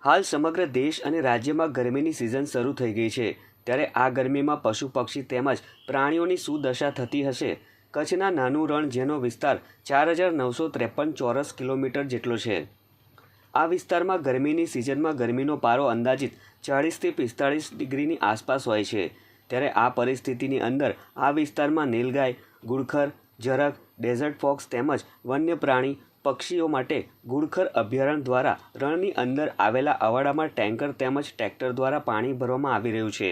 હાલ સમગ્ર દેશ અને રાજ્યમાં ગરમીની સિઝન શરૂ થઈ ગઈ છે, ત્યારે આ ગરમીમાં પશુ પક્ષી તેમજ પ્રાણીઓની શું દશા થતી હશે? કચ્છના નાનું રણ, જેનો વિસ્તાર 4953 ચોરસ કિલોમીટર જેટલો છે, આ વિસ્તારમાં ગરમીની સિઝનમાં ગરમીનો પારો અંદાજિત 40થી 45 ડિગ્રીની આસપાસ હોય છે. ત્યારે આ પરિસ્થિતિની અંદર આ વિસ્તારમાં નીલગાય, ઘુડખર, ઝરખ, ડેઝર્ટ ફોક્સ તેમજ વન્ય પ્રાણી પક્ષીઓ માટે ઘુડખર અભયારણ્ય દ્વારા રણની અંદર આવેલા અવાડામાં ટેન્કર તેમજ ટ્રેક્ટર દ્વારા પાણી ભરવામાં આવી રહ્યું છે.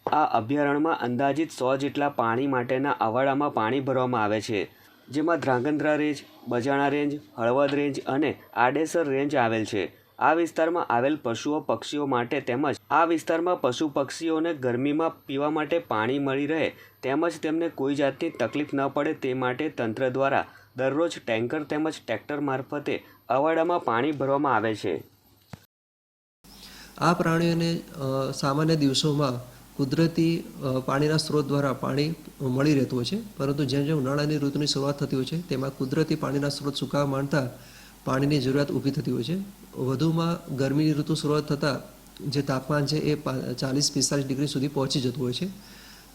આ અભયારણ્યમાં અંદાજિત 100 જેટલા પાણી માટેના અવાડામાં પાણી ભરવામાં આવે છે, જેમાં ધ્રાંગધ્રા રેન્જ, બજાણા રેન્જ, હળવદ રેન્જ અને આડેસર રેન્જ આવેલ છે. આ વિસ્તારમાં આવેલ પશુઓ પક્ષીઓ માટે તેમજ આ વિસ્તારમાં પશુ પક્ષીઓને ગરમીમાં પીવા માટે પાણી મળી રહે તેમજ તેમને કોઈ જાતની તકલીફ ન પડે તે માટે તંત્ર દ્વારા દરરોજ ટેન્કર તેમજ ટ્રેક્ટર મારફતે અવાડામાં પાણી ભરવામાં આવે છે. આ પ્રાણીઓને સામાન્ય દિવસોમાં કુદરતી પાણીના સ્ત્રોત દ્વારા પાણી મળી રહેતું હોય છે, પરંતુ જેમ જેમ ઉનાળાની ઋતુની શરૂઆત થતી હોય છે તેમાં કુદરતી પાણીના સ્ત્રોત સુકાવા માંડતા પાણીની જરૂરિયાત ઊભી થતી હોય છે. વધુમાં ગરમીની ઋતુ શરૂઆત થતાં જે તાપમાન છે એ 40-45 ડિગ્રી સુધી પહોંચી જતું હોય છે.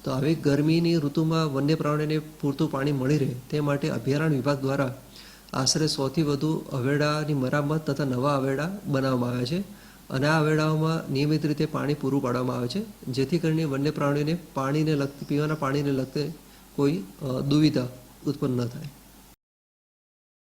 તો આવી ગરમીની ઋતુમાં વન્ય પ્રાણીઓને પૂરતું પાણી મળી રહે તે માટે અભયારણ્ય વિભાગ દ્વારા આશરે 100થી વધુ અવેડાની મરામત તથા નવા અવેડા બનાવવામાં આવ્યા છે અને આ અવેડાઓમાં નિયમિત રીતે પાણી પૂરું પાડવામાં આવે છે, જેથી કરીને વન્ય પ્રાણીઓને પીવાના પાણીને લગતી કોઈ દુવિધા ઉત્પન્ન ન થાય.